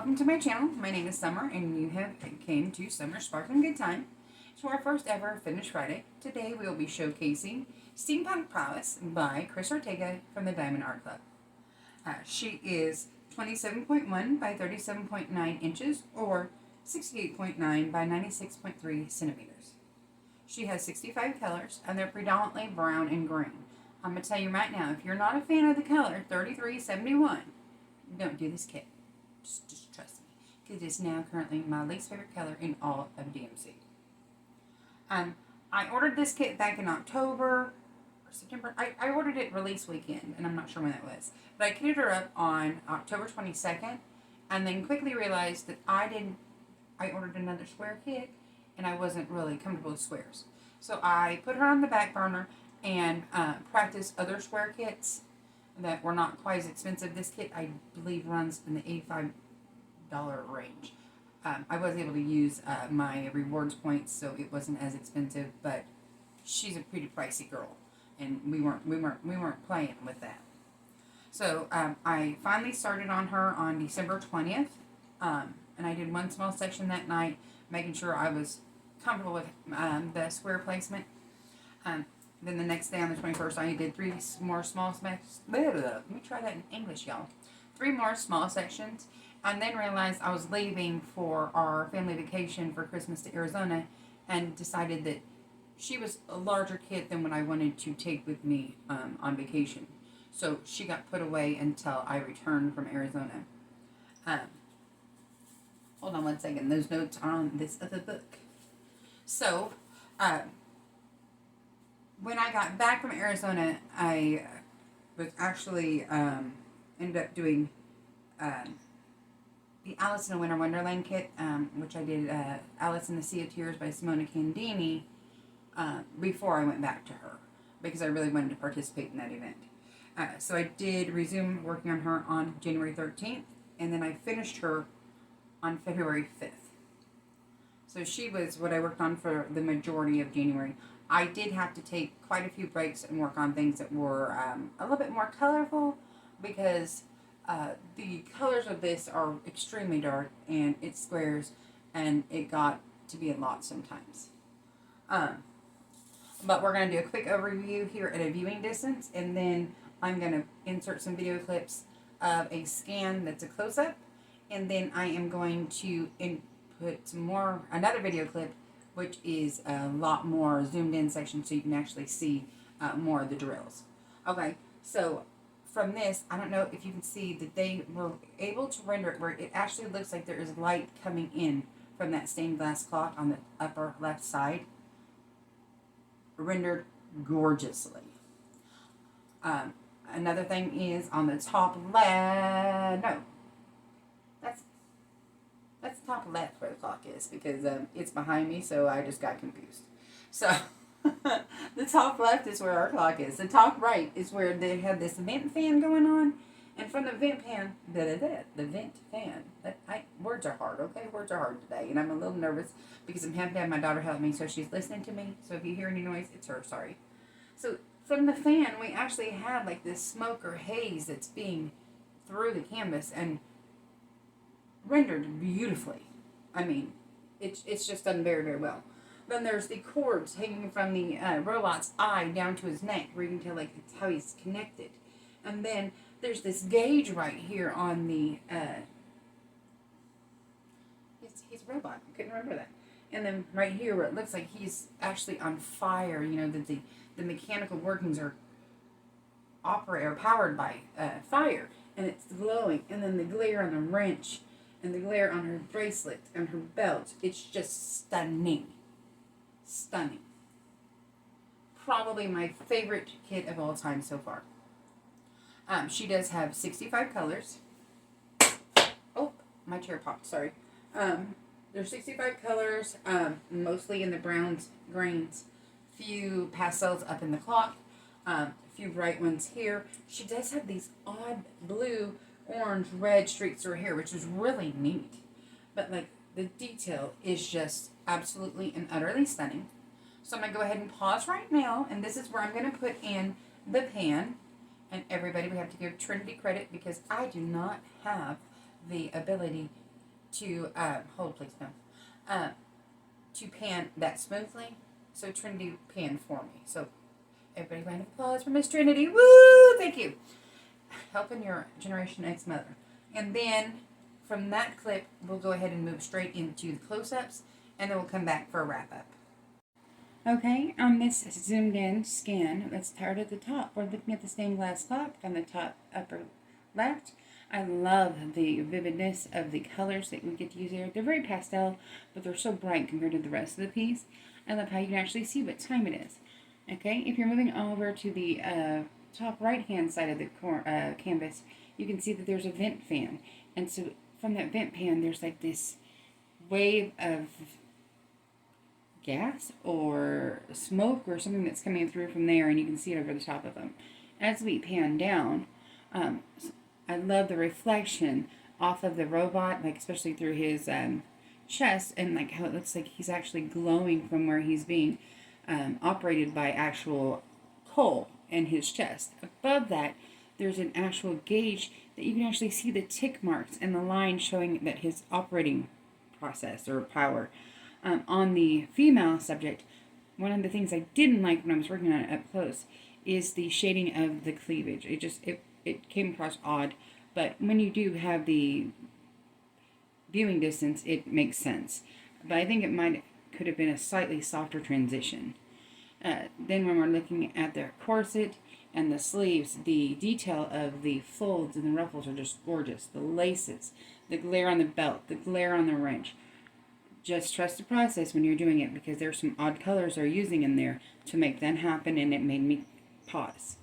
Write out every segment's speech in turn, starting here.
welcome to my channel. My name is Summer, and you have came to Summer's Sparkling Good Time. It's our first ever Finish Friday. Today we will be showcasing Steampunk Prowess by Cris Ortega from the Diamond Art Club. She is 27.1 by 37.9 inches, or 68.9 by 96.3 centimeters. She has 65 colors, and they're predominantly brown and green. I'm going to tell you right now, if you're not a fan of the color 3371, don't do this kit. Just trust me, because it is now currently my least favorite color in all of DMC. I ordered this kit back in October or September. I ordered it release weekend, and I'm not sure when that was. But I kitted her up on October 22nd, and then quickly realized that I ordered another square kit, and I wasn't really comfortable with squares. So I put her on the back burner and practiced other square kits that were not quite as expensive. This kit, I believe, runs in the $85 range. I was able to use my rewards points, so it wasn't as expensive. But she's a pretty pricey girl, and we weren't playing with that. So I finally started on her on December 20th, and I did one small section that night, making sure I was comfortable with the square placement. Then the next day on the 21st, I did three more small sections. Let me try that in English, y'all. 3 more small sections, and then realized I was leaving for our family vacation for Christmas to Arizona, and decided that she was a larger kit than what I wanted to take with me on vacation. So she got put away until I returned from Arizona. Hold on one second. Those notes are on this other book. So, when I got back from Arizona, I was actually ended up doing the Alice in a Winter Wonderland kit, which I did Alice in the Sea of Tears by Simona Candini before I went back to her, because I really wanted to participate in that event. So I did resume working on her on January 13th, and then I finished her on February 5th. So she was what I worked on for the majority of January. I did have to take quite a few breaks and work on things that were a little bit more colorful, because the colors of this are extremely dark, and it squares, and it got to be a lot sometimes. But we're going to do a quick overview here at a viewing distance, and then I'm going to insert some video clips of a scan that's a close-up, and then I am going to input another video clip, which is a lot more zoomed in section, so you can actually see more of the drills. Okay, so from this, I don't know if you can see that they were able to render it where it actually looks like there is light coming in from that stained glass clock on the upper left side. Rendered gorgeously. Another thing is on the top left. No, that's the top left where the clock is, because it's behind me, so I just got confused. So the top left is where our clock is. The top right is where they have this vent fan going on, and from the vent fan, the vent fan. Words are hard, okay? Words are hard today, and I'm a little nervous because I'm having to have my daughter help me, so she's listening to me. So if you hear any noise, it's her. Sorry. So from the fan, we actually have like this smoke or haze that's being through the canvas and rendered beautifully. I mean, it's just done very, very well. Then there's the cords hanging from the robot's eye down to his neck, where you can tell like it's how he's connected. And then there's this gauge right here on the he's a robot. I couldn't remember that. And then right here where it looks like he's actually on fire, you know, that the mechanical workings are powered by fire, and it's glowing. And then the glare on the wrench, and the glare on her bracelet and her belt. It's just stunning. Stunning. Probably my favorite kit of all time so far. She does have 65 colors. Oh, my chair popped, sorry. There's 65 colors, mostly in the browns, greens, few pastels up in the clock, a few bright ones here. She does have these odd blue, orange, red streaks through her hair, which is really neat. But like the detail is just absolutely and utterly stunning. So I'm going to go ahead and pause right now, and this is where I'm going to put in the pan. And everybody, we have to give Trinity credit, because I do not have the ability to hold, please, no, to pan that smoothly. So Trinity panned for me. So everybody, round of applause for Miss Trinity. Woo! Thank you. Helping your Generation X mother. And then from that clip, we'll go ahead and move straight into the close-ups, and then we'll come back for a wrap-up. Okay, on this zoomed in scan, let's start at the top. We're looking at the stained glass clock on the top upper left. I love the vividness of the colors that we get to use here. They're very pastel, but they're so bright compared to the rest of the piece. I love how you can actually see what time it is. Okay, if you're moving over to the top right-hand side of the canvas, you can see that there's a vent fan. And so from that vent fan, there's like this wave of gas or smoke or something that's coming through from there, and you can see it over the top of them. As we pan down, I love the reflection off of the robot, like especially through his chest, and like how it looks like he's actually glowing from where he's being operated by actual coal in his chest. Above that, there's an actual gauge that you can actually see the tick marks and the line showing that his operating process or power. On the female subject, one of the things I didn't like when I was working on it up close is the shading of the cleavage. It came across odd, but when you do have the viewing distance, it makes sense. But I think it could have been a slightly softer transition. Then when we're looking at their corset and the sleeves, the detail of the folds and the ruffles are just gorgeous. The laces, the glare on the belt, the glare on the wrench. Just trust the process when you're doing it, because there's some odd colors they're using in there to make that happen, and it made me pause.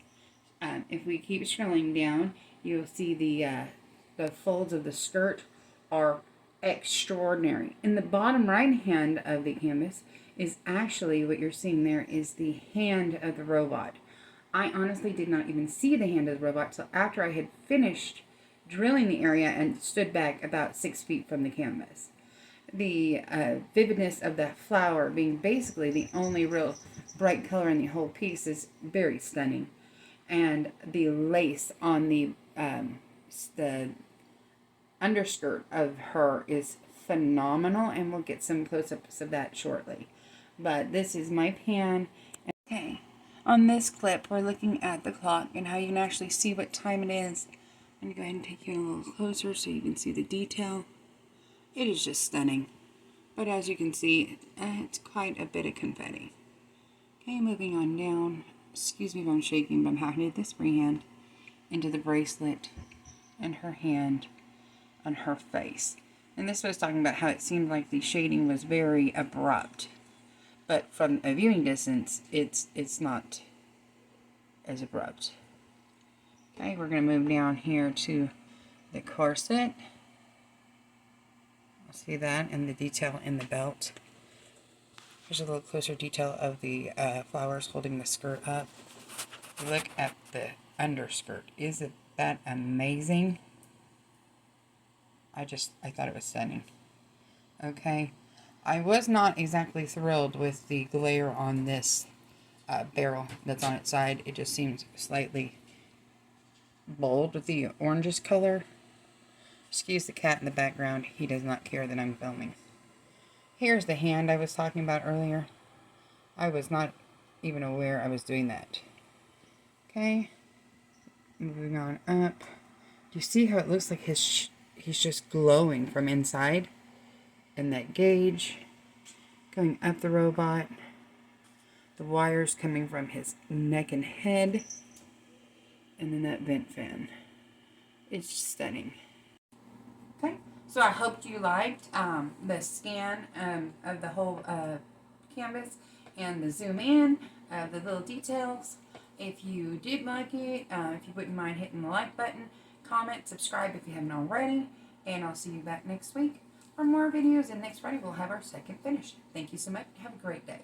If we keep scrolling down, you'll see the folds of the skirt are extraordinary. In the bottom right hand of the canvas is actually what you're seeing there is the hand of the robot. I honestly did not even see the hand of the robot till after I had finished drilling the area and stood back about 6 feet from the canvas. The vividness of the flower being basically the only real bright color in the whole piece is very stunning. And the lace on the underskirt of her is phenomenal, and we'll get some close-ups of that shortly. But this is my pan. Okay, on this clip, we're looking at the clock and how you can actually see what time it is. I'm going to go ahead and take you in a little closer so you can see the detail. It is just stunning. But as you can see, it's quite a bit of confetti. Okay, moving on down. Excuse me if I'm shaking, but I'm having to this freehand into the bracelet and her hand on her face. And this was talking about how it seemed like the shading was very abrupt. But from a viewing distance, it's not as abrupt. Okay, we're going to move down here to the corset. See that and the detail in the belt. Here's a little closer detail of the flowers holding the skirt up. Look at the underskirt. Isn't that amazing? I thought it was stunning. Okay, I was not exactly thrilled with the glare on this barrel that's on its side. It just seems slightly bold with the orangish color. Excuse the cat in the background. He does not care that I'm filming. Here's the hand I was talking about earlier. I was not even aware I was doing that. Okay. Moving on up. Do you see how it looks like he's just glowing from inside? And that gauge going up the robot. The wires coming from his neck and head. And then that vent fan. It's stunning. Okay, so I hope you liked the scan of the whole canvas and the zoom in, the little details. If you did like it, if you wouldn't mind hitting the like button, comment, subscribe if you haven't already, and I'll see you back next week for more videos, and next Friday we'll have our second finish. Thank you so much. Have a great day.